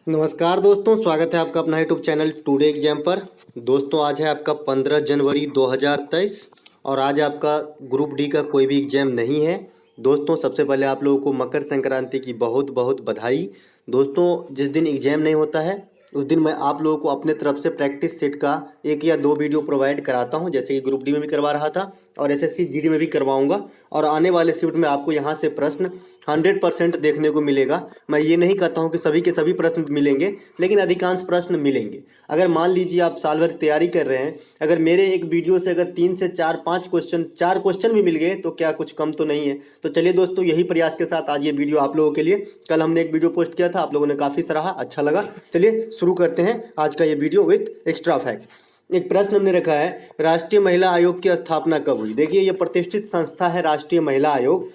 नमस्कार दोस्तों, स्वागत है आपका अपना यूट्यूब चैनल टुडे एग्जाम पर। दोस्तों आज है आपका 15 जनवरी 2023 और आज आपका ग्रुप डी का कोई भी एग्जाम नहीं है। दोस्तों सबसे पहले आप लोगों को मकर संक्रांति की बहुत बहुत बधाई। दोस्तों जिस दिन एग्जाम नहीं होता है उस दिन मैं आप लोगों को अपने तरफ से प्रैक्टिस सेट का 1 या 2 वीडियो प्रोवाइड कराता हूं, जैसे कि ग्रुप डी में भी करवा रहा था और एसएससी जीडी में भी करवाऊंगा। और आने वाले शिफ्ट में आपको यहां से प्रश्न 100% देखने को मिलेगा। मैं ये नहीं कहता हूं कि सभी के सभी प्रश्न मिलेंगे, लेकिन अधिकांश प्रश्न मिलेंगे। अगर मान लीजिए आप साल भर तैयारी कर रहे हैं, अगर मेरे एक वीडियो से अगर 3 से 4-5 क्वेश्चन 4 क्वेश्चन भी मिल गए तो क्या कुछ कम तो नहीं है। तो चलिए दोस्तों, यही प्रयास के साथ आज ये वीडियो आप लोगों के लिए। कल हमने एक वीडियो पोस्ट किया था, आप लोगों ने काफ़ी सराहा, अच्छा लगा। चलिए शुरू करते हैं आज का ये वीडियो विथ एक्स्ट्रा फैक्ट। एक प्रश्न हमने रखा है, राष्ट्रीय महिला आयोग की स्थापना कब हुई। देखिए ये प्रतिष्ठित संस्था है राष्ट्रीय महिला आयोग,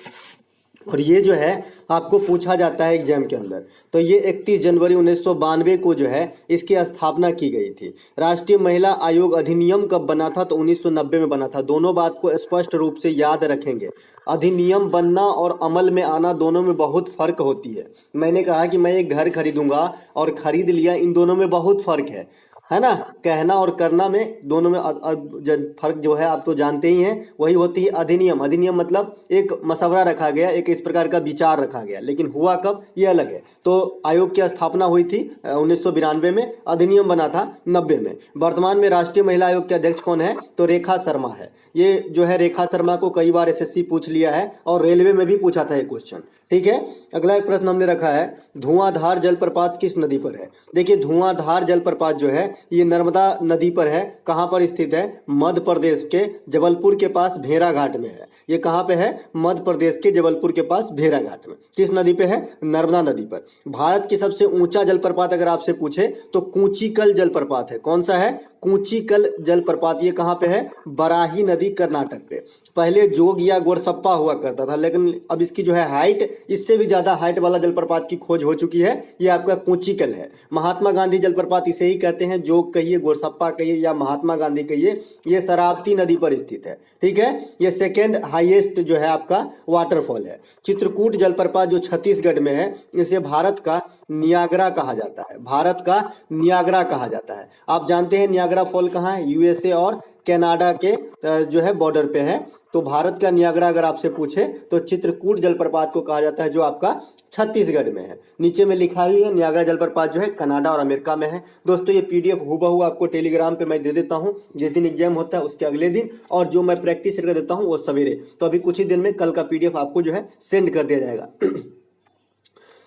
और ये जो है आपको पूछा जाता है एग्जाम के अंदर। तो ये 31 जनवरी 1992 को जो है इसकी स्थापना की गई थी। राष्ट्रीय महिला आयोग अधिनियम कब बना था, तो 1990 में बना था। दोनों बात को स्पष्ट रूप से याद रखेंगे। अधिनियम बनना और अमल में आना दोनों में बहुत फर्क होती है। मैंने कहा कि मैं एक घर खरीदूंगा और खरीद लिया, इन दोनों में बहुत फर्क है ना। कहना और करना में दोनों में फर्क जो है आप तो जानते ही हैं। वही होती है अधिनियम। अधिनियम मतलब एक मशवरा रखा गया, एक इस प्रकार का विचार रखा गया, लेकिन हुआ कब ये अलग है। तो आयोग की स्थापना हुई थी 1992 में, अधिनियम बना था 90 में। वर्तमान में राष्ट्रीय महिला आयोग के अध्यक्ष कौन है, तो रेखा शर्मा है। ये जो है रेखा शर्मा को कई बार एसएससी पूछ लिया है और रेलवे में भी पूछा था ये क्वेश्चन। ठीक है, अगला एक प्रश्न हमने रखा है, धुआंधार जलप्रपात किस नदी पर है। देखिए धुआंधार जलप्रपात जो है ये नर्मदा नदी पर है। कहाँ पर स्थित है, मध्य प्रदेश के जबलपुर के पास भेड़ाघाट में है। ये कहाँ पे है, मध्य प्रदेश के जबलपुर के पास भेड़ाघाट में। किस नदी पे है, नर्मदा नदी पर। भारत की सबसे ऊंचा जलप्रपात अगर आपसे पूछे तो कूचिकल जलप्रपात है। कौन सा है, कूचिकल जलप्रपात। ये कहाँ पे है, बराही नदी कर्नाटक पे। पहले जोग या गोरसप्पा हुआ करता था, लेकिन अब इसकी जो है हाइट, इससे भी ज्यादा हाइट वाला जलप्रपात की खोज हो चुकी है। ये आपका कूचिकल है। महात्मा गांधी जलप्रपात इसे ही कहते हैं, जोग कहिए, गोरसप्पा कहिए या महात्मा गांधी कहिए। ये शरावती नदी पर स्थित है। ठीक है, ये सेकेंड हाईएस्ट जो है आपका वाटरफॉल है। चित्रकूट जलप्रपात जो छत्तीसगढ़ में है, इसे भारत का नियाग्रा कहा जाता है। भारत का नियाग्रा कहा जाता है। आप जानते हैं नियाग्रा फॉल कहाँ है, यूएसए और कनाडा के जो है बॉर्डर पे है। तो भारत का नियाग्रा अगर आपसे पूछे तो चित्रकूट जलप्रपात को कहा जाता है, जो आपका छत्तीसगढ़ में है। नीचे में लिखा ही है नियाग्रा जलप्रपात जो है कनाडा और अमेरिका में है। दोस्तों ये पीडीएफ हूबहू आपको टेलीग्राम पे मैं दे देता हूं, जिस दिन एग्जाम होता है उसके अगले दिन, और जो मैं प्रैक्टिस करके देता हूं वो सवेरे। तो अभी कुछ ही दिन में कल का पीडीएफ आपको जो है सेंड कर दिया जाएगा।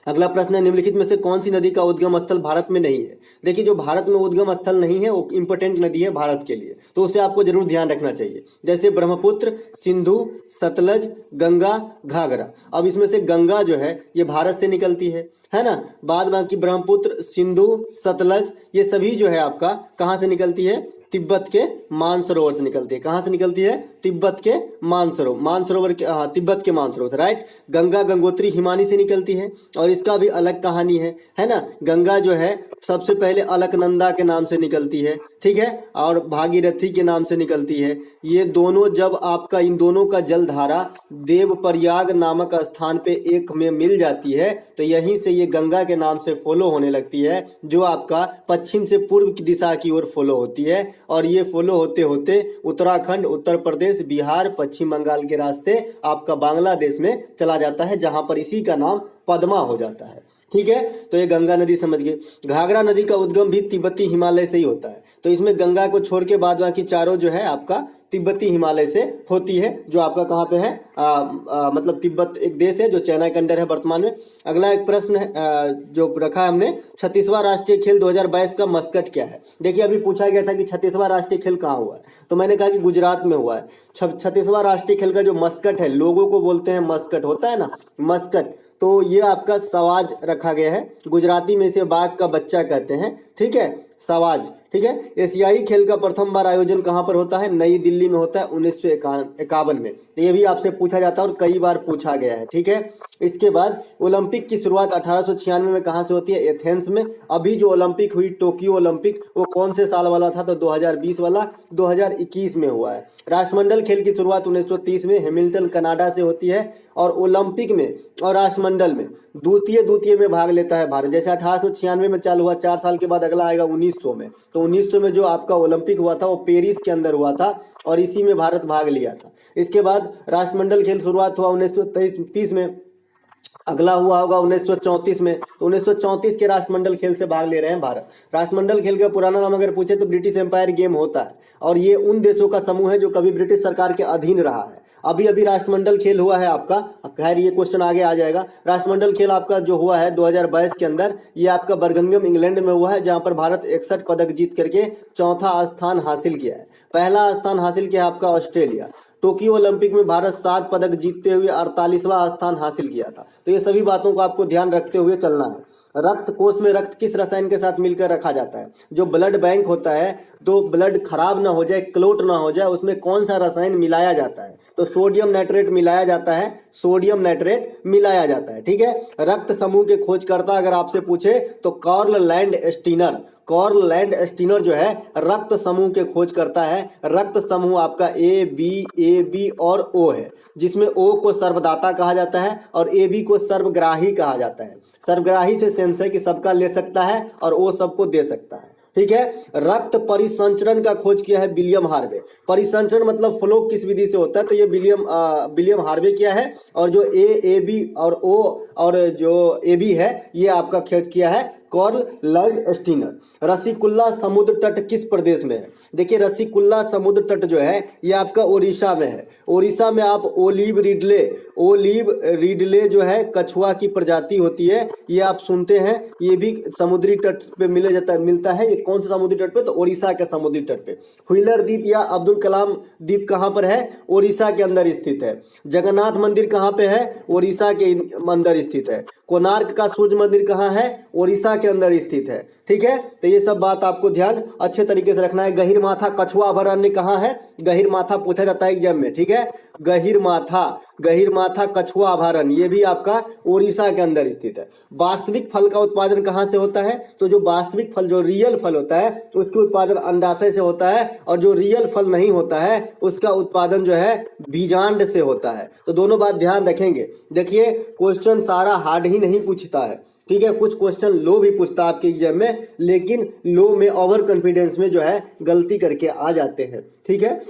अगला प्रश्न है, निम्नलिखित में से कौन सी नदी का उद्गम स्थल भारत में नहीं है। देखिए जो भारत में उद्गम स्थल नहीं है वो इंपॉर्टेंट नदी है भारत के लिए, तो उसे आपको जरूर ध्यान रखना चाहिए। जैसे ब्रह्मपुत्र, सिंधु, सतलज, गंगा, घाघरा। अब इसमें से गंगा जो है ये भारत से निकलती है ना। बाद बाकी ब्रह्मपुत्र, सिंधु, सतलज ये सभी जो है आपका कहाँ से निकलती है, तिब्बत के मानसरोवर से निकलती है। कहाँ से निकलती है, तिब्बत के मानसरोवर के, हाँ तिब्बत के मानसरोवर से, राइट। गंगा गंगोत्री हिमानी से निकलती है, और इसका भी अलग कहानी है ना। गंगा जो है सबसे पहले अलकनंदा के नाम से निकलती है, ठीक है, और भागीरथी के नाम से निकलती है। ये दोनों जब आपका इन दोनों का जलधारा देवप्रयाग नामक स्थान पे एक में मिल जाती है, तो यहीं से ये गंगा के नाम से फॉलो होने लगती है, जो आपका पश्चिम से पूर्व की दिशा की ओर फॉलो होती है। और ये फॉलो होते होते उत्तराखंड, उत्तर प्रदेश, बिहार, पश्चिम बंगाल के रास्ते आपका बांग्लादेश में चला जाता है, जहां पर इसी का नाम पद्मा हो जाता है। ठीक है, तो ये गंगा नदी समझ गए। घाघरा नदी का उद्गम भी तिब्बती हिमालय से ही होता है। तो इसमें गंगा को छोड़ के बाद बाकी चारों जो है आपका तिब्बती हिमालय से होती है, जो आपका कहाँ पे है, मतलब तिब्बत एक देश है जो चाइना के अंडर है वर्तमान में। अगला एक प्रश्न है जो रखा है हमने, 36वां राष्ट्रीय खेल 2022 का मस्कट क्या है। देखिए अभी पूछा गया था कि 36वां राष्ट्रीय खेल कहाँ हुआ है, तो मैंने कहा कि गुजरात में हुआ है। 36वां राष्ट्रीय खेल का जो मस्कट है, लोगों को बोलते हैं मस्कट, होता है ना मस्कट, तो ये आपका सवाज रखा गया है। गुजराती में इसे बाघ का बच्चा कहते हैं, ठीक है, सवाज। ठीक है, एशियाई खेल का प्रथम बार आयोजन कहाँ पर होता है, नई दिल्ली में होता है 1951 में। ये भी आपसे पूछा जाता है और कई बार पूछा गया है। ठीक है, इसके बाद ओलंपिक की शुरुआत 1896 में कहाँ से होती है, एथेंस में। अभी जो ओलंपिक हुई टोक्यो ओलंपिक, वो कौन से साल वाला था, तो 2020 वाला 2021 में हुआ है। राष्ट्रमंडल खेल की शुरुआत 1930 में हेमिल्टन कनाडा से होती है, और ओलंपिक में और राष्ट्रमंडल में द्वितीय में भाग लेता है भारत। जैसे 1896 में चालू हुआ, 4 साल के बाद अगला आएगा 1900 में। तो 1900 में जो आपका ओलंपिक हुआ था वो पेरिस के अंदर हुआ था और इसी में भारत भाग लिया था। इसके बाद राष्ट्रमंडल खेल शुरुआत हुआ 1930 में, अगला हुआ होगा 1934 में। तो 1934 के राष्ट्रमंडल खेल से भाग ले रहे हैं भारत। राष्ट्रमंडल खेल का पुराना नाम अगर पूछे तो ब्रिटिश एम्पायर गेम होता है और ये उन देशों का समूह है जो कभी ब्रिटिश सरकार के अधीन रहा है। अभी अभी राष्ट्रमंडल खेल हुआ है आपका, खैर ये क्वेश्चन आगे आ जाएगा। राष्ट्रमंडल खेल आपका जो हुआ है 2022 के अंदर, ये आपका बर्मिंघम इंग्लैंड में हुआ है, जहां पर भारत 61 पदक जीत करके चौथा स्थान हासिल किया है। पहला स्थान हासिल किया आपका ऑस्ट्रेलिया। टोक्यो ओलंपिक में भारत 7 पदक जीतते हुए 48वां स्थान हासिल किया था। तो ये सभी बातों को आपको ध्यान रखते हुए चलना है। रक्त कोष में रक्त किस रसायन के साथ मिलकर रखा जाता है? जो ब्लड बैंक होता है, तो ब्लड खराब ना हो जाए, क्लोट ना हो जाए, उसमें कौन सा रसायन मिलाया जाता है? तो सोडियम नाइट्रेट मिलाया जाता है, सोडियम नाइट्रेट मिलाया जाता है। ठीक है। रक्त समूह के खोजकर्ता अगर आपसे पूछे तो कार्ल लैंड स्टीनर जो है रक्त समूह के खोज करता है। रक्त समूह आपका ए बी और ओ है, जिसमें ओ को सर्वदाता कहा जाता है और ए बी को सर्वग्राही कहा जाता है। सर्वग्राही से सेंस है कि सबका ले सकता है और ओ सबको दे सकता है। ठीक है। रक्त परिसंचरण का खोज किया है विलियम हार्वे। परिसंचरण मतलब फ्लो किस विधि से होता है, तो ये विलियम हार्वे किया है। और जो ए बी और ओ और जो ए बी है ये आपका खोज किया है कार्ल लैंड स्टीनर। रसीकुल्ला समुद्र तट किस प्रदेश में है? देखिए रसीकुल्ला समुद्र तट जो है ये आपका ओडिशा में है। ओडिशा में आप ओलिव रिडले जो है कछुआ की प्रजाति होती है, ये आप सुनते हैं, ये भी समुद्री तट पे मिलता है। ये कौन से समुद्री तट पे? तो ओडिशा के समुद्री तट पे। व्हीलर द्वीप या अब्दुल कलाम द्वीप कहाँ पर है? ओडिशा के अंदर स्थित है। जगन्नाथ मंदिर कहाँ पे है? ओडिशा के अंदर स्थित है। कोणार्क का सूर्य मंदिर कहाँ है? ओडिशा के अंदर स्थित है। ठीक है। तो ये सब बात आपको ध्यान अच्छे तरीके से रखना है। गहीरमाथा कछुआ अभयारण्य कहाँ है? गहीरमाथा पूछा जाता है एग्जाम में। ठीक है। गहीरमाथा कछुआ अभयारण्य ये भी आपका ओडिशा के अंदर स्थित है। वास्तविक फल का उत्पादन कहाँ से होता है? तो जो वास्तविक फल, जो रियल फल होता है, उसके उत्पादन अंडाशय से होता है और जो रियल फल नहीं होता है उसका उत्पादन जो है बीजांड से होता है। तो दोनों बात ध्यान रखेंगे। देखिए क्वेश्चन सारा हार्ड ही नहीं पूछता है। ठीक है। कुछ क्वेश्चन लो भी पूछता है आपके एग्जाम में, लेकिन लो में ओवर कॉन्फिडेंस में जो है गलती करके आ जाते हैं। ठीक है।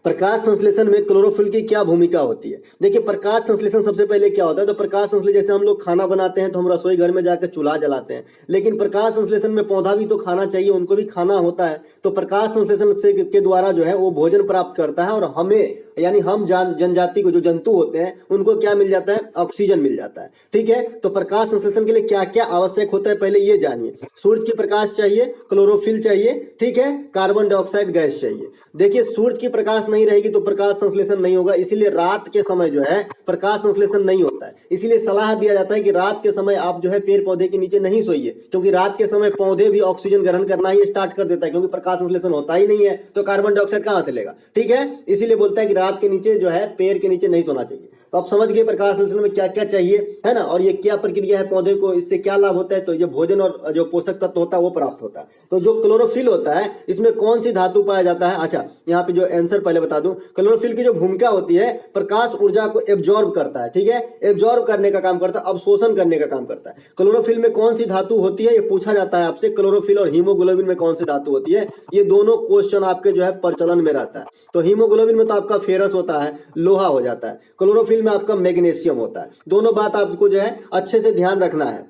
प्रकाश संश्लेषण में क्लोरोफिल की क्या भूमिका होती है? देखिए प्रकाश संश्लेषण सबसे पहले क्या होता है, तो प्रकाश संश्लेषण जैसे हम लोग खाना बनाते हैं तो हम रसोई घर में जाकर चूल्हा जलाते हैं, लेकिन प्रकाश संश्लेषण में पौधा भी तो खाना चाहिए, उनको भी खाना होता है। तो प्रकाश संश्लेषण से के द्वारा जो है वो भोजन प्राप्त करता है और हमें यानी हम जनजाति को, जो जंतु होते हैं, उनको क्या मिल जाता है? ऑक्सीजन मिल जाता है। ठीक है। तो प्रकाश संश्लेषण के लिए क्या क्या आवश्यक होता है पहले ये जानिए। सूरज की प्रकाश चाहिए, क्लोरोफिल चाहिए, ठीक है, कार्बन डाइऑक्साइड गैस चाहिए। देखिए सूरज की प्रकाश नहीं रहेगी तो प्रकाश संश्लेषण नहीं होगा, इसीलिए रात के समय जो है प्रकाश संश्लेषण नहीं होता है। इसीलिए सलाह दिया जाता है कि रात के समय आप जो है पेड़ पौधे के नीचे नहीं सोइए, क्योंकि रात के समय पौधे भी ऑक्सीजन ग्रहण करना ही स्टार्ट कर देता है, क्योंकि प्रकाश संश्लेषण होता ही नहीं है तो कार्बन डाइऑक्साइड कहां से लेगा। ठीक है। इसीलिए बोलता है कि रात के नीचे जो है पेड़ के नीचे नहीं सोना चाहिए। तो आप समझ गए प्रकाश संश्लेषण में क्या क्या चाहिए, है ना, और ये क्या प्रक्रिया है पौधे को, इससे क्या लाभ होता है। तो ये भोजन और जो पोषक तत्व होता है वो प्राप्त होता है। तो जो क्लोरोफिल होता है इसमें कौन सी धातु पाया जाता है? अच्छा यहाँ पे जो आंसर पहले बता दूं, क्लोरोफिल की जो भूमिका होती है प्रकाश ऊर्जा को एब्जॉर्ब करता है। ठीक है। एब्जॉर्ब करने का काम करता है, अवशोषण करने का काम करता है। क्लोरोफिल में कौन सी धातु होती है ये पूछा जाता है आपसे। क्लोरोफिल और हीमोग्लोबिन में कौन सी धातु होती है, ये दोनों क्वेश्चन आपके जो है प्रचलन में रहता है। तो हीमोग्लोबिन में तो आपका फेरस होता है, लोहा हो जाता है। क्लोरोफिल में आपका मैग्नीशियम होता है। दोनों बात आपको जो है अच्छे से ध्यान रखना है।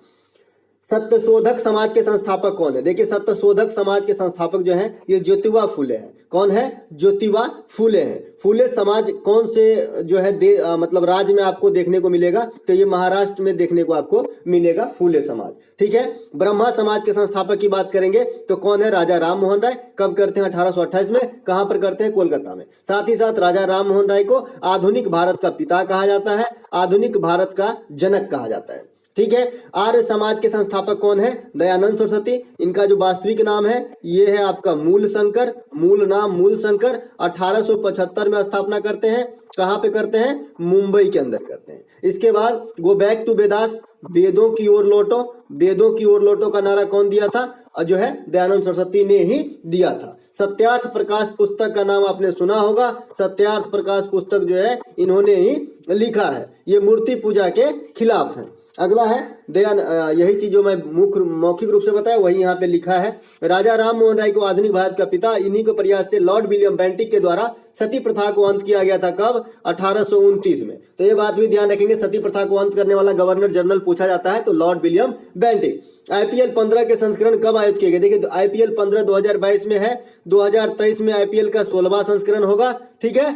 सत्यशोधक समाज के संस्थापक कौन है? देखिए सत्यशोधक समाज के संस्थापक जो हैं ये ज्योतिबा फूले हैं। कौन है? ज्योतिबा फूले हैं। फूले समाज कौन से जो है मतलब राज्य में आपको देखने को मिलेगा? तो ये महाराष्ट्र में देखने को आपको मिलेगा फूले समाज। ठीक है। ब्रह्मा समाज के संस्थापक की बात करेंगे तो कौन है? राजा राम मोहन राय। कब करते हैं? 1828 में। कहां पर करते हैं? कोलकाता में। साथ ही साथ राजा राम मोहन राय को आधुनिक भारत का पिता कहा जाता है, आधुनिक भारत का जनक कहा जाता है। ठीक है। आर्य समाज के संस्थापक कौन है? दयानंद सरस्वती। इनका जो वास्तविक नाम है ये है आपका मूल शंकर, मूल नाम मूल शंकर। 1875 में स्थापना करते हैं। कहां पे करते हैं? मुंबई के अंदर करते हैं। इसके बाद गो बैक टू वेदास, वेदों की ओर लौटो। वेदों की ओर लौटो का नारा कौन दिया था? जो है दयानंद सरस्वती ने ही दिया था। सत्यार्थ प्रकाश पुस्तक का नाम आपने सुना होगा। सत्यार्थ प्रकाश पुस्तक जो है इन्होंने ही लिखा है। ये मूर्ति पूजा के खिलाफ है। अगला है दयान, यही चीज जो मैं मुख्य मौखिक रूप से बताया वही यहाँ पे लिखा है। राजा राम मोहन राय को आधुनिक भारत का पिता, इन्हीं के प्रयास से लॉर्ड विलियम बेंटिक के द्वारा सती प्रथा को अंत किया गया था। कब? 1829 में। तो ये बात भी ध्यान रखेंगे, सती प्रथा को अंत करने वाला गवर्नर जनरल पूछा जाता है तो लॉर्ड विलियम बेंटिक। आईपीएल 15 के संस्करण कब आयोजित किए गए? देखिए तो आईपीएल 15 2022 में है, 2023 में आईपीएल का 16वां संस्करण होगा। ठीक है,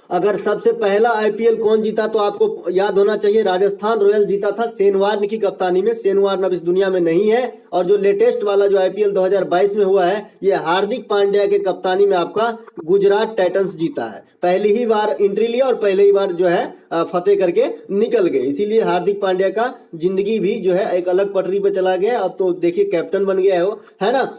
अगर सबसे पहला आईपीएल कौन जीता तो आपको याद होना चाहिए, राजस्थान रॉयल्स जीता था सेनवार्न की कप्तानी में। सेनवार्न अब इस दुनिया में नहीं है। और जो लेटेस्ट वाला जो आईपीएल 2022 में हुआ है ये हार्दिक पांड्या के कप्तानी में आपका गुजरात टाइटंस जीता है। पहली ही बार एंट्री लिया और पहले ही बार जो है फतेह करके निकल गए। इसीलिए हार्दिक पांड्या का जिंदगी भी जो है एक अलग पटरी पे चला गया। अब तो देखिए कैप्टन बन गया है ना।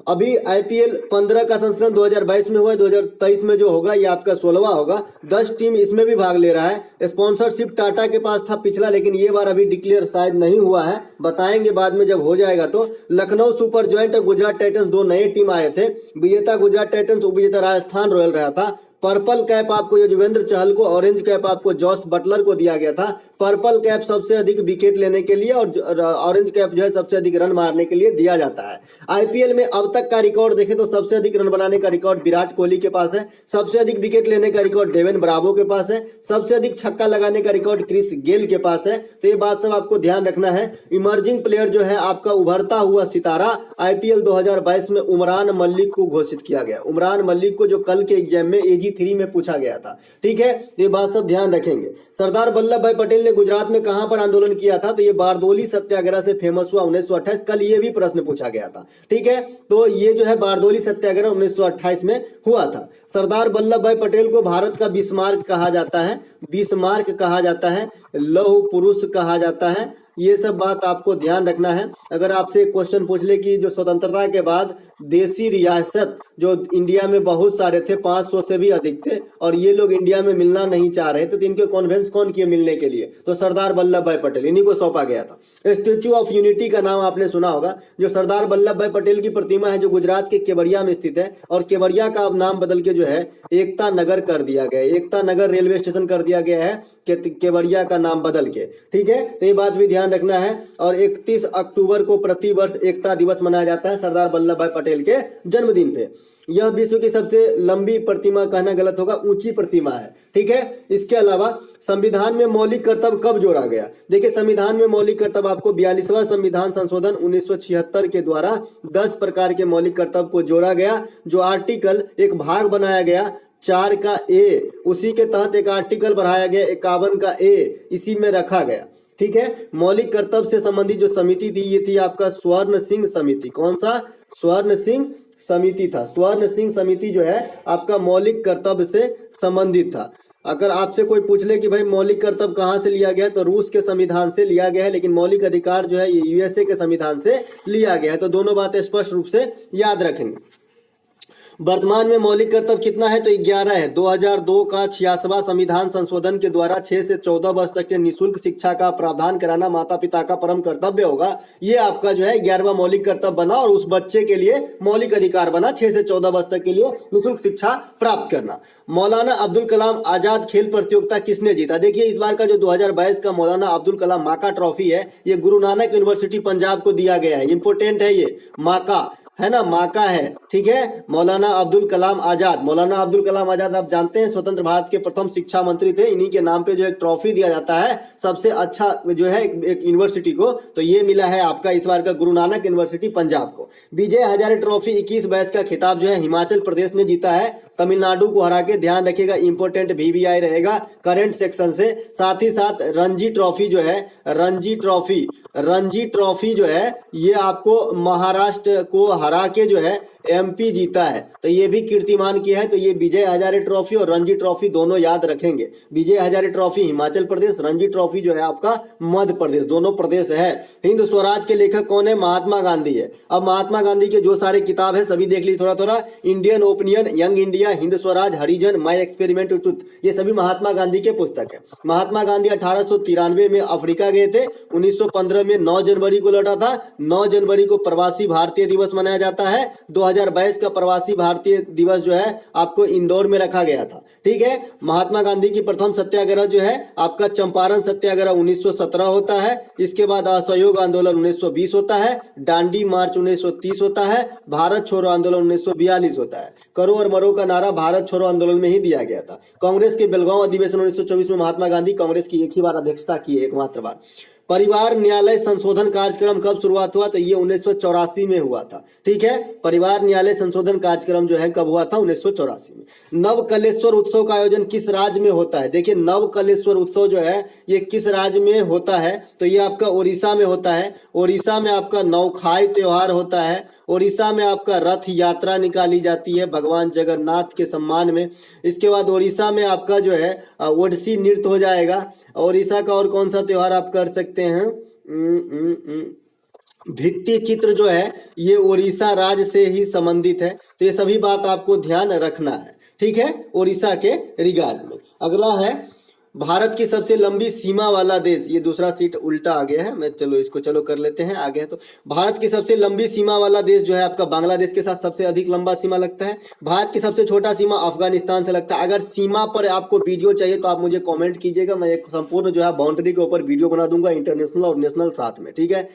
अभी आईपीएल 15 का संस्करण 2022 में हुआ है, 2023 में जो होगा ये आपका 16वां होगा। 10 टीम इसमें भी भाग ले रहा है। स्पॉन्सरशिप टाटा के पास था पिछला, लेकिन ये बार अभी डिक्लेयर शायद नहीं हुआ है, बताएंगे बाद में जब हो जाएगा। तो लखनऊ सुपर जॉइंट और गुजरात टाइटंस दो नए टीम आए थे। विजेता गुजरात टाइटंस, उपविजेता राजस्थान रॉयल रहा था। पर्पल कैप आपको युजवेंद्र चहल को, ऑरेंज कैप आपको जॉस बटलर को दिया गया था। पर्पल कैप सबसे अधिक विकेट लेने के लिए और ऑरेंज कैप जो है सबसे अधिक रन मारने के लिए दिया जाता है। आईपीएल में अब तक का रिकॉर्ड देखें तो सबसे अधिक रन बनाने का रिकॉर्ड विराट कोहली के पास है। सबसे अधिक विकेट लेने का रिकॉर्ड डेविन ब्रावो के पास है। सबसे अधिक छक्का लगाने का रिकॉर्ड क्रिस गेल के पास है। तो ये बात सब आपको ध्यान रखना है। इमर्जिंग प्लेयर जो है आपका उभरता हुआ सितारा आईपीएल 2022 में उमरान मलिक को घोषित किया गया। उमरान मलिक को जो कल के एग्जाम में AG3 में पूछा गया था। ठीक है, ये बात सब ध्यान रखेंगे। सरदार वल्लभ भाई पटेल ने गुजरात में कहां पर आंदोलन किया था? तो ये बारदोली सत्याग्रह से फेमस हुआ 1928। कल ये भी प्रश्न पूछा गया था। ठीक है, तो ये जो है बारदोली सत्याग्रह 1928 में हुआ था। सरदार वल्लभ भाई पटेल को भारत का बिस्मार्क कहा जाता है। बिस्मार्क कहा जाता है, लौह पुरुष कहा जाता है। ये सब बात आपको ध्यान रखना है। अगर आपसे क्वेश्चन पूछ ले कि जो स्वतंत्रता के बाद देसी रियासत जो इंडिया में बहुत सारे थे, 500 से भी अधिक थे, और ये लोग इंडिया में मिलना नहीं चाह रहे थे, तो इनके कॉन्फ्रेंस कौन किए मिलने के लिए? तो सरदार वल्लभ भाई पटेल, इन्हीं को सौंपा गया था। स्टेच्यू ऑफ यूनिटी का नाम आपने सुना होगा। जो सरदार वल्लभ भाई पटेल की प्रतिमा है जो गुजरात के केवड़िया में स्थित है, और केवड़िया का अब नाम बदल के जो है एकता नगर कर दिया गया। एकता नगर रेलवे स्टेशन कर दिया गया है केवड़िया का नाम बदल के। ठीक है, तो ये बात भी ध्यान रखना है। और 31 अक्टूबर को प्रतिवर्ष एकता दिवस मनाया जाता है सरदार वल्लभ भाई पटेल के जन्मदिन पे। यह विश्व की सबसे लंबी प्रतिमा, कहना गलत होगा, ऊंची प्रतिमा है। ठीक है, इसके अलावा संविधान में मौलिक कर्तव्य कब जोड़ा गया? देखिए संविधान में मौलिक कर्तव्य आपको 42वां संविधान संशोधन 1976 के द्वारा 10 प्रकार के मौलिक कर्तव्य को जोड़ा गया। जो आर्टिकल एक भाग बनाया गया 4 का ए, उसी के तहत एक आर्टिकल बढ़ाया गया 51 का ए, इसी में रखा गया। ठीक है, मौलिक कर्तव्य से संबंधित जो समिति थी ये थी आपका स्वर्ण सिंह समिति। कौन सा? स्वर्ण सिंह समिति था। स्वर्ण सिंह समिति जो है आपका मौलिक कर्तव्य से संबंधित था। अगर आपसे कोई पूछ ले कि भाई मौलिक कर्तव्य कहाँ से लिया गया है, तो रूस के संविधान से लिया गया है, लेकिन मौलिक अधिकार जो है ये यूएसए के संविधान से लिया गया है। तो दोनों बातें स्पष्ट रूप से याद रखेंगे। वर्तमान में मौलिक कर्तव्य कितना है? तो 11 है। 2002 का 86वां संविधान संशोधन के द्वारा 6 से 14 वर्ष तक के निःशुल्क शिक्षा का प्रावधान कराना माता पिता का परम कर्तव्य होगा। ये आपका जो है 11वां मौलिक कर्तव्य बना, और उस बच्चे के लिए मौलिक अधिकार बना 6 से 14 वर्ष तक के लिए निःशुल्क शिक्षा प्राप्त करना। मौलाना अब्दुल कलाम आजाद खेल प्रतियोगिता किसने जीता? देखिए इस बार का जो 2022 का मौलाना अब्दुल कलाम माका ट्रॉफी है, ये गुरु नानक यूनिवर्सिटी पंजाब को दिया गया है। इंपोर्टेंट है ये, माका है ना, माका है। ठीक है, मौलाना अब्दुल कलाम आजाद। मौलाना अब्दुल कलाम आजाद आप जानते हैं स्वतंत्र भारत के प्रथम शिक्षा मंत्री थे। इन्हीं के नाम पे जो एक ट्रॉफी दिया जाता है सबसे अच्छा जो है एक यूनिवर्सिटी को, तो ये मिला है आपका इस बार का गुरु नानक यूनिवर्सिटी पंजाब को। विजय हजारे ट्रॉफी 21 बैच का खिताब जो है हिमाचल प्रदेश ने जीता है, तमिलनाडु को हरा के। ध्यान रखिएगा, इंपोर्टेंट VVI रहेगा करंट सेक्शन से। साथ ही साथ रणजी ट्रॉफी जो है, रणजी ट्रॉफी जो है ये आपको महाराष्ट्र को हरा के जो है MP जीता है, तो ये भी कीर्तिमान किया है। तो ये विजय हजारे ट्रॉफी और रणजी ट्रॉफी दोनों याद रखेंगे। विजय हजारे ट्रॉफी हिमाचल प्रदेश, रणजी ट्रॉफी जो है आपका मध्य प्रदेश, दोनों प्रदेश है। हिंद स्वराज के लेखक कौन है? महात्मा गांधी है। अब महात्मा गांधी के जो सारे किताब है सभी देख लीजिए थोड़ा थोड़ा। Indian opinion, young India, Hind Swaraj, Harijan, my experiment with truth, ये सभी महात्मा गांधी के पुस्तक है। महात्मा गांधी 1893 में अफ्रीका गए थे। 1915 में 9 जनवरी को लौटा था। 9 जनवरी को प्रवासी भारतीय दिवस मनाया जाता है। 2022 का प्रवासी भारतीय दिवस जो है आपको इंदौर में रखा गया था। ठीक है, महात्मा गांधी की प्रथम सत्याग्रह जो है आपका चंपारण सत्याग्रह 1917 होता है। इसके बाद असहयोग आंदोलन 1920 होता है, दांडी मार्च 1930 होता है, भारत छोड़ो आंदोलन 1942 होता है। करो और मरो का नारा भारत छोड़ो आंदोलन में ही दिया गया था। कांग्रेस के बेलगांव अधिवेशन 1924 में महात्मा गांधी कांग्रेस की एक ही बार अध्यक्षता की है, एकमात्र बार। परिवार न्यायालय संशोधन कार्यक्रम कब शुरुआत हुआ? तो ये 1984 में हुआ था। ठीक है, परिवार न्यायालय संशोधन कार्यक्रम जो है कब हुआ था? 1984 में। नवकलेश्वर उत्सव का आयोजन किस राज्य में होता है? देखिए, नवकलेश्वर उत्सव जो है ये किस राज्य में होता है? तो ये आपका उड़ीसा में होता है। उड़ीसा में आपका नौखाई त्योहार होता है। उड़ीसा में आपका रथ यात्रा निकाली जाती है भगवान जगन्नाथ के सम्मान में। इसके बाद उड़ीसा में आपका जो है ओडिसी नृत्य हो जाएगा। उड़ीसा का और कौन सा त्योहार आप कर सकते हैं? भित्ति चित्र जो है ये उड़ीसा राज्य से ही संबंधित है। तो ये सभी बात आपको ध्यान रखना है। ठीक है, उड़ीसा के रिगार्ड में। अगला है भारत की सबसे लंबी सीमा वाला देश। ये दूसरा सीट उल्टा आ गया है, मैं चलो कर लेते हैं आगे। तो भारत की सबसे लंबी सीमा वाला देश जो है आपका बांग्लादेश के साथ सबसे अधिक लंबा सीमा लगता है। भारत की सबसे छोटा सीमा अफगानिस्तान से लगता है। अगर सीमा पर आपको वीडियो चाहिए तो आप मुझे कमेंट कीजिएगा, मैं एक संपूर्ण जो है बाउंड्री के ऊपर वीडियो बना दूंगा, इंटरनेशनल और नेशनल साथ में। ठीक है,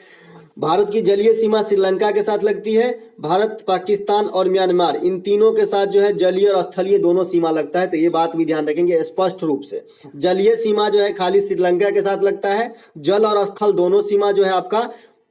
भारत की जलीय सीमा श्रीलंका के साथ लगती है। भारत, पाकिस्तान और म्यांमार, इन तीनों के साथ जो है जलीय और स्थलीय दोनों सीमा लगता है। तो ये बात भी ध्यान रखेंगे स्पष्ट रूप से। जलीय सीमा जो है खाली श्रीलंका के साथ लगता है। जल और स्थल दोनों सीमा जो है आपका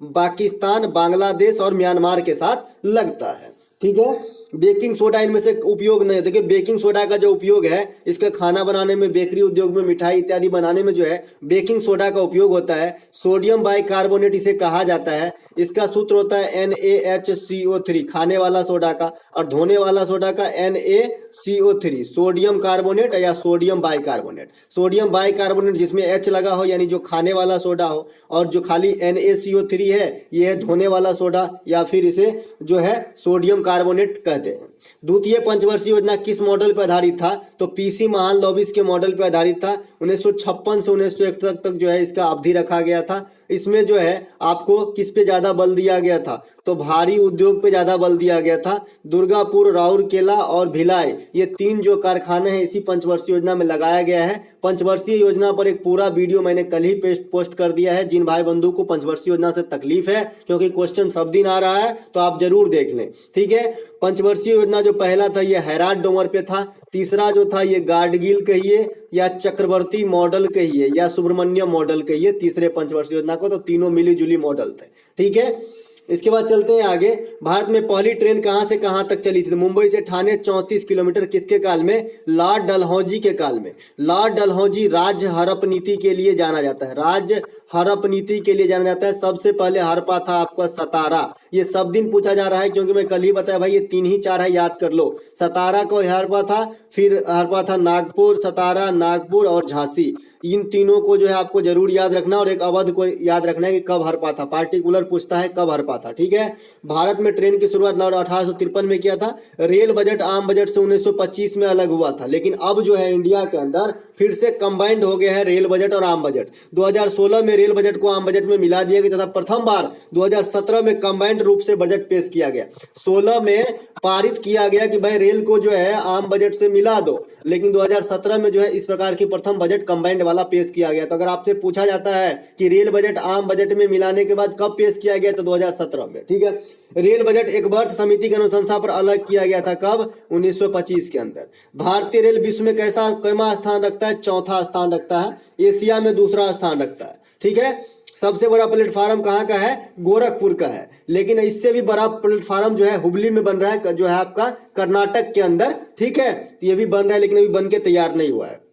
पाकिस्तान, बांग्लादेश और म्यांमार के साथ लगता है। ठीक है, बेकिंग सोडा इनमें से उपयोग नहीं। देखिए, बेकिंग सोडा का जो उपयोग है इसका खाना बनाने में, बेकरी उद्योग में, मिठाई इत्यादि बनाने में जो है बेकिंग सोडा का उपयोग होता है। सोडियम बाइकार्बोनेट इसे कहा जाता है। इसका सूत्र होता है NaHCO3 खाने वाला सोडा का, और धोने वाला सोडा का NaCO3 सोडियम कार्बोनेट या सोडियम बाइकार्बोनेट। सोडियम बाइकार्बोनेट जिसमें H लगा हो यानी जो खाने वाला सोडा हो, और जो खाली NaCO3 है ये है धोने वाला सोडा, या फिर इसे जो है सोडियम कार्बोनेट कहते हैं। द्वितीय पंचवर्षीय योजना किस मॉडल पर आधारित था? तो पीसी महालनोबिस के मॉडल पर आधारित था। 1956 से 1901 तक जो है इसका अवधि रखा गया था। इसमें जो है आपको किस पे ज्यादा बल दिया गया था? तो भारी उद्योग पे ज्यादा बल दिया गया था। दुर्गापुर, राउरकेला और भिलाई, ये तीन जो कारखाने हैं इसी पंचवर्षीय योजना में लगाया गया है। पंचवर्षीय योजना पर एक पूरा वीडियो मैंने कल ही पोस्ट कर दिया है। जिन भाई बंधु को पंचवर्षीय योजना से तकलीफ है, क्योंकि क्वेश्चन सब दिन आ रहा है, तो आप जरूर देख लें। ठीक है, पंचवर्षीय योजना जो पहला था ये हैराट डोमर पे था। तीसरा जो था ये गाडगिल कहिए या चक्रवर्ती मॉडल कहिए या सुब्रमण्यम मॉडल कहिए तीसरे पंचवर्षीय योजना को, तो तीनों मिली जुली मॉडल थे। ठीक है, इसके बाद चलते हैं आगे। भारत में पहली ट्रेन कहां से कहां तक चली थी? मुंबई से ठाणे 34 किलोमीटर। किसके काल में? लॉर्ड डलहौजी के काल में। लॉर्ड डलहौजी राज्य हड़प नीति के लिए जाना जाता है। राज्य हड़प नीति के लिए जाना जाता है। सबसे पहले हड़पा था आपका सतारा। ये सब दिन पूछा जा रहा है क्योंकि मैं कल ही बताया भाई, ये 3 ही 4 है, याद कर लो। सतारा को हड़पा था, फिर हड़पा था नागपुर, सतारा, नागपुर और झांसी। इन तीनों को जो है आपको जरूर याद रखना, और एक अवध को याद रखना है कि कब हड़पा था। पार्टिकुलर पूछता है कब हड़पा था। ठीक है, भारत में ट्रेन की शुरुआत 1853 में किया था। रेल बजट आम बजट से 1925 में अलग हुआ था, लेकिन अब जो है इंडिया के अंदर फिर से कंबाइंड हो गया है रेल बजट और आम बजट। 2016 में रेल बजट को आम बजट में मिला दिया गया तथा प्रथम बार 2017 में कंबाइंड रूप से बजट पेश किया गया। 16 में पारित किया गया कि भाई रेल को जो है आम बजट से मिला दो, लेकिन 2017 में जो है इस प्रकार की प्रथम बजट कंबाइंड वाला पेश किया गया। तो अगर आपसे पूछा जाता है कि रेल बजट आम बजट में मिलाने के बाद कब पेश किया गया, तो 2017 में। ठीक है, रेल बजट एक वर्ष समिति की अनुशंसा पर अलग किया गया था। कब? 1925 के अंदर। भारतीय रेल विश्व में कैमा स्थान रखता है? चौथा स्थान रखता है। एशिया में दूसरा स्थान रखता है। ठीक है, सबसे बड़ा प्लेटफार्म कहाँ का है? गोरखपुर का है। लेकिन इससे भी बड़ा प्लेटफार्म जो है हुबली में बन रहा है, जो है आपका कर्नाटक के अंदर। ठीक है, ये भी बन रहा है लेकिन अभी बन के तैयार नहीं हुआ है।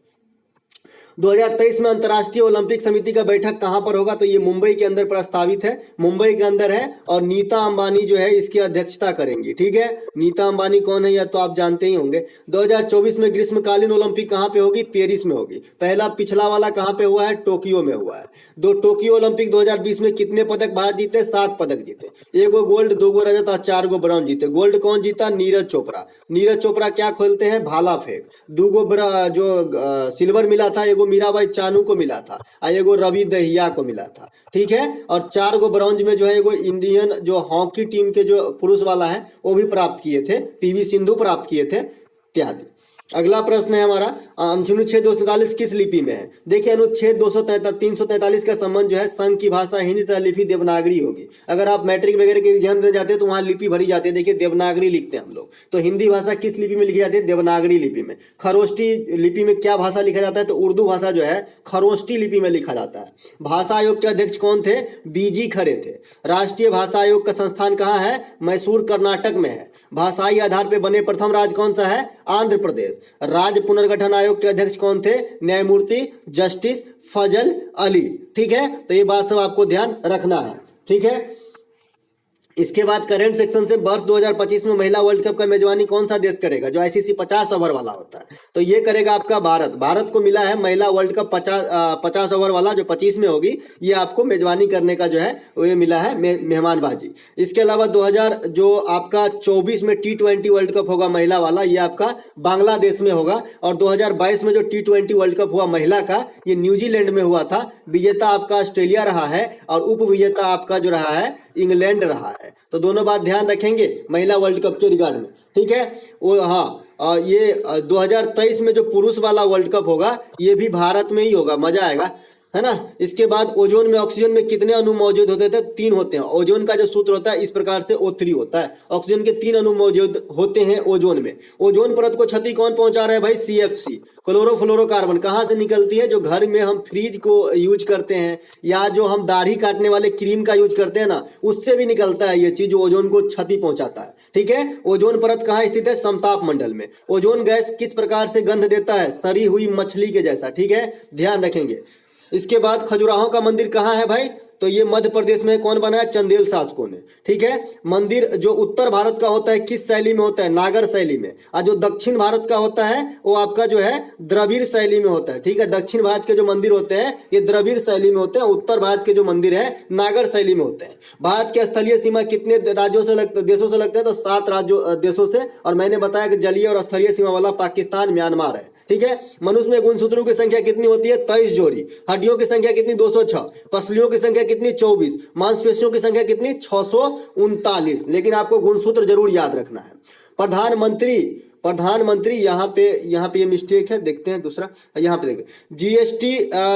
2023 में अंतर्राष्ट्रीय ओलंपिक समिति का बैठक कहां पर होगा? तो ये मुंबई के अंदर प्रस्तावित है, मुंबई के अंदर है, और नीता अंबानी जो है इसकी अध्यक्षता करेंगी। ठीक है, नीता अंबानी कौन है या तो आप जानते ही होंगे। 2024 में ग्रीष्मकालीन ओलंपिक कहां पे होगी? पेरिस में होगी। पहला पिछला वाला कहां पे हुआ है? टोक्यो में हुआ है। टोक्यो ओलंपिक 2020 में कितने पदक भारत जीते? 7 पदक जीते। 1 गोल्ड, 2 रजत और 4 ब्राउन जीते। गोल्ड कौन जीता? नीरज चोपड़ा। नीरज चोपड़ा क्या खोलते हैं? भाला फेंक। 2 जो सिल्वर मिला था, 1 एगो मीराबाई चानू को मिला था और एगो रवि दहिया को मिला था, ठीक है। और 4 गो ब्रॉन्ज में जो है एगो इंडियन जो हॉकी टीम के जो पुरुष वाला है वो भी प्राप्त किए थे, पीवी सिंधु प्राप्त किए थे इत्यादि। अगला प्रश्न है हमारा, अनुच्छेद 243 किस लिपि में है? देखिए अनुच्छेद 343 का संबंध जो है संघ की भाषा हिंदी तथा लिपि देवनागरी होगी। अगर आप मैट्रिक वगैरह के एग्जाम देने जाते हैं तो वहाँ लिपि भरी जाती है, देखिए देवनागरी लिखते हैं हम लोग। तो हिंदी भाषा किस लिपि में लिखी जाती है? देवनागरी लिपि में। खरोष्टी लिपि में क्या भाषा लिखा जाता है? तो उर्दू भाषा जो है खरोष्टी लिपि में लिखा जाता है। भाषा आयोग के अध्यक्ष कौन थे? बीजी खरे थे। राष्ट्रीय भाषा आयोग का संस्थान कहाँ है? मैसूर कर्नाटक में है। भाषाई आधार पर बने प्रथम राज्य कौन सा है? आंध्र प्रदेश। राज्य पुनर्गठन आयोग के अध्यक्ष कौन थे? न्यायमूर्ति जस्टिस फजल अली, ठीक है। तो ये बात सब आपको ध्यान रखना है, ठीक है। इसके बाद करंट सेक्शन से वर्ष 2025 में महिला वर्ल्ड कप का मेजबानी कौन सा देश करेगा? जो आईसीसी 50 ओवर वाला होता है तो ये करेगा आपका भारत। भारत को मिला है महिला वर्ल्ड कप 50 ओवर वाला जो 25 में होगी, ये आपको मेजबानी करने का जो है वो ये मिला है मेहमानबाजी। इसके अलावा 2000 जो आपका 24 में T20 वर्ल्ड कप होगा महिला वाला, ये आपका बांग्लादेश में होगा। और 2022 में जो T20 वर्ल्ड कप हुआ महिला का, ये न्यूजीलैंड में हुआ था। विजेता आपका ऑस्ट्रेलिया रहा है और उप विजेता आपका जो रहा है इंग्लैंड रहा है। तो दोनों बात ध्यान रखेंगे महिला वर्ल्ड कप के रिगार्ड में, ठीक है। वो हाँ, ये 2023 में जो पुरुष वाला वर्ल्ड कप होगा ये भी भारत में ही होगा, मजा आएगा, है ना। इसके बाद ओजोन में ऑक्सीजन में कितने अणु मौजूद होते थे? 3 होते हैं। ओजोन का जो सूत्र होता है इस प्रकार से O3 होता है। ऑक्सीजन के 3 अणु मौजूद होते हैं ओजोन में। ओजोन परत को क्षति कौन पहुंचा रहा है भाई? CFC, chlorofluorocarbon. कहाँ से निकलती है? जो घर में हम फ्रिज को यूज करते हैं या जो हम दाढ़ी काटने वाले क्रीम का यूज करते हैं ना, उससे भी निकलता है ये चीज जो ओजोन को क्षति पहुंचाता है, ठीक है। ओजोन परत कहाँ स्थित है? समताप मंडल में। ओजोन गैस किस प्रकार से गंध देता है? सड़ी हुई मछली के जैसा, ठीक है, ध्यान रखेंगे। इसके बाद खजुराहो का मंदिर कहाँ है भाई? तो ये मध्य प्रदेश में कौन बनाया? चंदेल शासकों ने, ठीक है। मंदिर जो उत्तर भारत का होता है किस शैली में होता है? नागर शैली में। और जो दक्षिण भारत का होता है वो आपका जो है द्रविड़ शैली में होता है, ठीक है। दक्षिण भारत के जो मंदिर होते हैं ये द्रविड़ शैली में होते हैं, उत्तर भारत के जो मंदिर है नागर शैली में होते हैं। भारत की स्थलीय सीमा कितने राज्यों से देशों से लगता है? तो 7 देशों से। और मैंने बताया कि जलीय और स्थलीय सीमा वाला पाकिस्तान म्यांमार है, ठीक है। मनुष्य में गुणसूत्रों की संख्या कितनी होती है? 23 जोड़ी। हड्डियों की संख्या कितनी? 206। पसलियों की संख्या कितनी? 24। मांसपेशियों की संख्या कितनी? 639। लेकिन आपको गुणसूत्र जरूर याद रखना है। प्रधानमंत्री यहाँ पे ये मिस्टेक है, देखते हैं दूसरा, यहाँ पे देखिए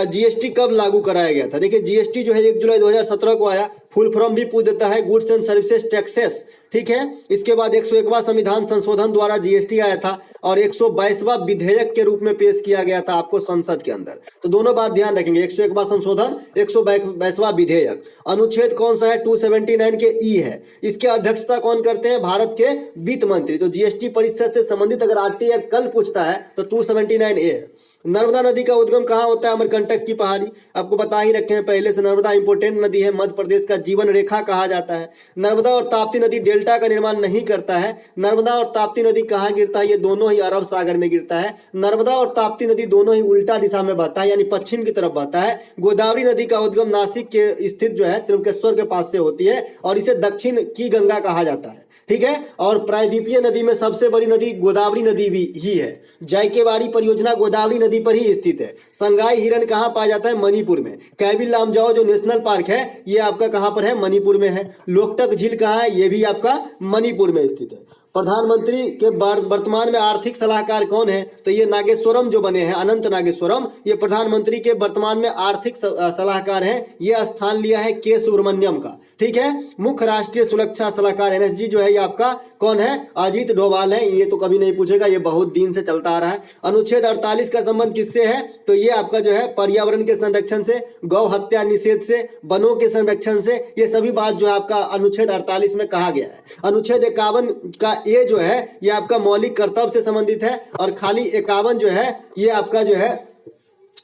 जीएसटी कब लागू कराया गया था? देखिए जीएसटी जो है 1 जुलाई 2017 को आया। फुल फॉर्म भी पूछ देता है, गुड्स एंड सर्विसेज टैक्सेस, ठीक है। इसके बाद 101वां संविधान संशोधन द्वारा जीएसटी आया था और 122वां विधेयक के रूप में पेश किया गया था आपको संसद के अंदर। तो दोनों बात ध्यान रखेंगे, 101वां संशोधन, 122वां विधेयक। अनुच्छेद कौन सा है? 279 के ई है। इसके अध्यक्षता कौन करते हैं? भारत के वित्त मंत्री। तो जीएसटी परिषद से संबंधित अगर आरटीआई एक्ट कल पूछता है तो 279 ए है। नर्मदा नदी का उद्गम कहाँ होता है? अमरकंटक की पहाड़ी, आपको बता ही रखे हैं पहले से। नर्मदा इंपोर्टेंट नदी है, मध्य प्रदेश का जीवन रेखा कहा जाता है। नर्मदा और ताप्ती नदी डेल्टा का निर्माण नहीं करता है। नर्मदा और ताप्ती नदी कहाँ गिरता है? ये दोनों ही अरब सागर में गिरता है। नर्मदा और ताप्ती नदी दोनों ही उल्टा दिशा में बहता है, यानी पश्चिम की तरफ बहता है। गोदावरी नदी का उद्गम नासिक के स्थित जो है त्रिभुवनेश्वर के पास से होती है और इसे दक्षिण की गंगा कहा जाता है, ठीक है। और प्रायद्वीपीय नदी में सबसे बड़ी नदी गोदावरी नदी भी ही है। जायकेवाड़ी परियोजना गोदावरी नदी पर ही स्थित है। संगाई हिरण कहाँ पाया जाता है? मणिपुर में। कैबिल लामजाओ जो नेशनल पार्क है ये आपका कहाँ पर है? मणिपुर में है। लोकटक झील कहाँ है? ये भी आपका मणिपुर में स्थित है। प्रधानमंत्री के वर्तमान में आर्थिक सलाहकार कौन है? तो ये नागेश्वरम जो बने हैं, अनंत नागेश्वरम, ये प्रधानमंत्री के वर्तमान में आर्थिक सलाहकार हैं। ये स्थान लिया है के सुब्रमण्यम का, ठीक है। मुख्य राष्ट्रीय सुरक्षा सलाहकार एनएसजी जो है ये आपका कौन है? अजीत डोभाल है। ये तो कभी नहीं पूछेगा, ये बहुत दिन से चलता आ रहा है। अनुच्छेद 48 का संबंध किससे है? तो ये आपका जो है पर्यावरण के संरक्षण से, गौ हत्या निषेध से, वनों के संरक्षण से, ये सभी बात जो है आपका अनुच्छेद 48 में कहा गया है। अनुच्छेद 51 का ये जो है ये आपका मौलिक कर्तव्य से संबंधित है और खाली 51 जो है ये आपका जो है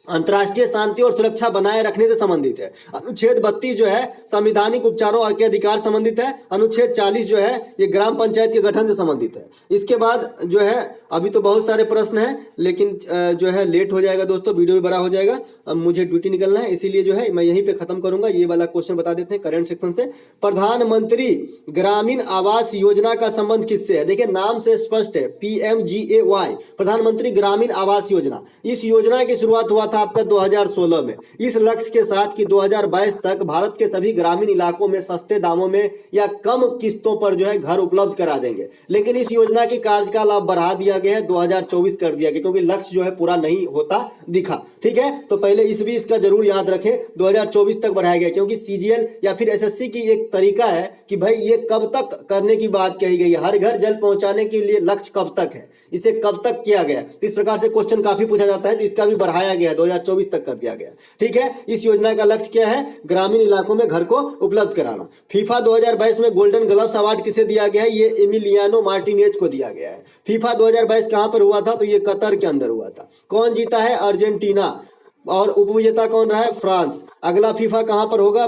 अंतर्राष्ट्रीय शांति और सुरक्षा बनाए रखने से संबंधित है। अनुच्छेद 32 जो है संवैधानिक उपचारों के अधिकार संबंधित है। अनुच्छेद 40 जो है ये ग्राम पंचायत के गठन से संबंधित है। इसके बाद जो है अभी तो बहुत सारे प्रश्न हैं, लेकिन जो है लेट हो जाएगा दोस्तों, वीडियो भी बड़ा हो जाएगा। अब मुझे ड्यूटी निकलना है, इसीलिए जो है मैं यहीं पे खत्म करूंगा। ये वाला क्वेश्चन बता देते हैं करंट सेक्शन से। प्रधानमंत्री ग्रामीण आवास योजना का संबंध किससे है? देखिए नाम से स्पष्ट है, PMGAY, प्रधानमंत्री ग्रामीण आवास योजना। इस योजना की शुरुआत हुआ था आपका 2016 में, इस लक्ष्य के साथ कि 2022 तक भारत के सभी ग्रामीण इलाकों में सस्ते दामों में या कम किस्तों पर जो है घर उपलब्ध करा देंगे। लेकिन इस योजना की कार्यकाल अब बढ़ा दिया गया है, 2024 कर दिया गया, क्योंकि लक्ष्य जो है पूरा नहीं होता दिखा। ठीक है, तो पहले इस भी इसका जरूर याद रखें, 2024 तक बढ़ाया गया, क्योंकि CGL या फिर SSC की एक तरीका है कि भाई ये कब तक करने की बात कही गई है, हर घर जल पहुंचाने के लिए लक्ष्य कब तक है, इसे कब तक किया गया। इस प्रकार से क्वेश्चन काफी पूछा जाता है, तो इसका भी बढ़ाया गया, 2024 तक कर दिया गया। ठीक है, इस योजना का लक्ष्य क्या है? ग्रामीण इलाकों में घर को उपलब्ध कराना। फीफा 2022 में गोल्डन ग्लव्स अवार्ड किसे दिया गया है? ये एमिलियानो मार्टिनेज को दिया गया है। फीफा 2022 कहां पर हुआ था? तो ये कतर के अंदर हुआ था। कौन जीता है? अर्जेंटीना। और उपविजेता कौन रहा है? फ्रांस। अगला फीफा कहां पर होगा?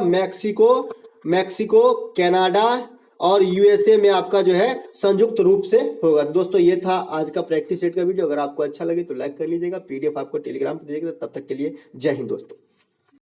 मैक्सिको, कनाडा और USA में आपका जो है संयुक्त रूप से होगा। दोस्तों ये था आज का प्रैक्टिस सेट का वीडियो। अगर आपको अच्छा लगे तो लाइक कर लीजिएगा, PDF आपको टेलीग्राम पर दीजिएगा। तब तक के लिए जय हिंद दोस्तों।